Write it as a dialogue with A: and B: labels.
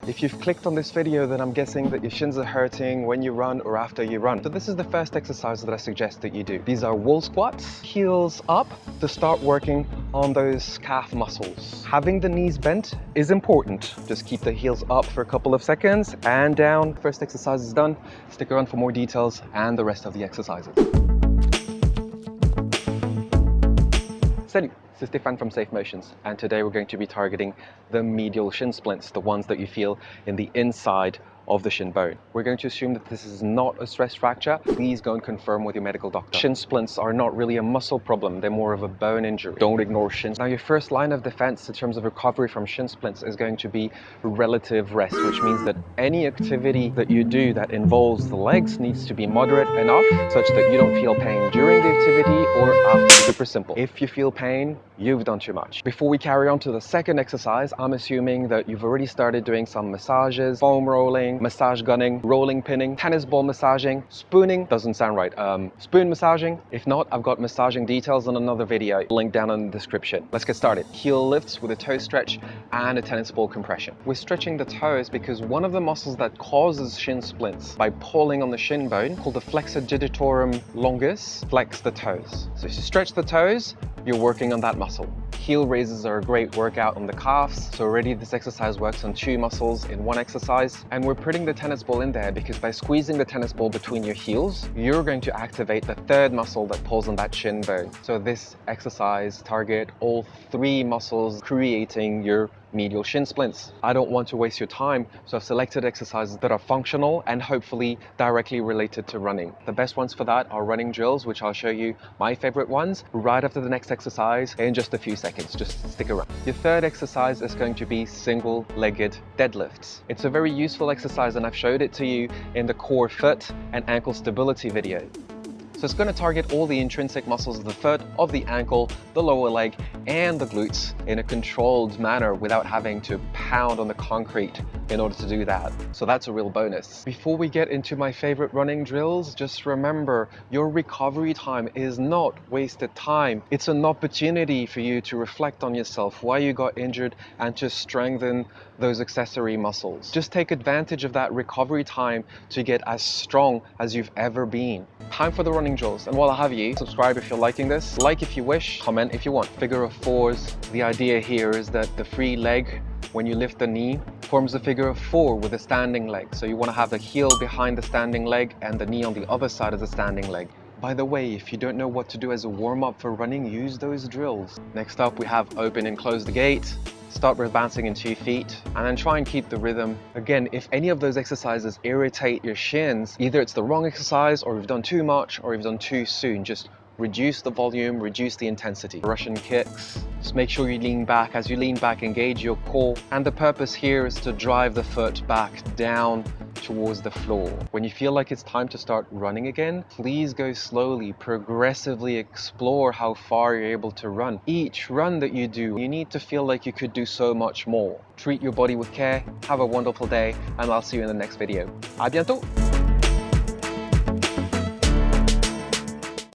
A: If you've clicked on this video, then I'm guessing that your shins are hurting when you run or after you run. So this is the first exercise that I suggest that you do. These are wall squats, heels up, to start working on those calf muscles. Having the knees bent is important. Just keep the heels up for a couple of seconds and down. First exercise is done. Stick around for more details and the rest of the exercises. Salut, c'est Stéphane from Safe Motions, and today we're going to be targeting the medial shin splints, the ones that you feel in the inside of the shin bone. We're going to assume that this is not a stress fracture. Please go and confirm with your medical doctor. Shin splints are not really a muscle problem, they're more of a bone injury. Don't ignore shins. Now your first line of defense in terms of recovery from shin splints is going to be relative rest, which means that any activity that you do that involves the legs needs to be moderate enough such that you don't feel pain during the activity or after. Super simple. If you feel pain, you've done too much. Before we carry on to the second exercise, I'm assuming that you've already started doing some massages, foam rolling, massage gunning, rolling pinning, tennis ball massaging, spooning, doesn't sound right, spoon massaging. If not, I've got massaging details on another video, link down in the description. Let's get started. Heel lifts with a toe stretch and a tennis ball compression. We're stretching the toes because one of the muscles that causes shin splints by pulling on the shin bone, called the flexor digitorum longus, flex the toes. So if you stretch the toes, you're working on that muscle. Heel raises are a great workout on the calves. So already this exercise works on two muscles in one exercise. And we're putting the tennis ball in there because by squeezing the tennis ball between your heels, you're going to activate the third muscle that pulls on that shin bone. So this exercise targets all three muscles, creating your medial shin splints. I don't want to waste your time, so I've selected exercises that are functional and hopefully directly related to running. The best ones for that are running drills, which I'll show you my favorite ones right after the next exercise in just a few seconds. Just stick around. Your third exercise is going to be single-legged deadlifts. It's a very useful exercise and I've showed it to you in the core foot and ankle stability video. So it's going to target all the intrinsic muscles of the foot, of the ankle, the lower leg, and the glutes in a controlled manner without having to pound on the concrete in order to do that. So that's a real bonus. Before we get into my favorite running drills, just remember your recovery time is not wasted time. It's an opportunity for you to reflect on yourself, why you got injured, and to strengthen those accessory muscles. Just take advantage of that recovery time to get as strong as you've ever been. Time for the running drills. And while I have you, subscribe if you're liking this, like if you wish, comment if you want. Figure of fours. The idea here is that the free leg, when you lift the knee, forms a figure of four with a standing leg. So you want to have the heel behind the standing leg and the knee on the other side of the standing leg. By the way, if you don't know what to do as a warm-up for running, use those drills. Next up, we have open and close the gate. Start with bouncing in 2 feet and then try and keep the rhythm. Again, if any of those exercises irritate your shins, either it's the wrong exercise or you've done too much or you've done too soon. Just reduce the volume, reduce the intensity. Russian kicks. Just make sure you lean back. As you lean back, engage your core. And the purpose here is to drive the foot back down towards the floor. When you feel like it's time to start running again, please go slowly, progressively explore how far you're able to run. Each run that you do, you need to feel like you could do so much more. Treat your body with care, have a wonderful day, and I'll see you in the next video. À bientôt!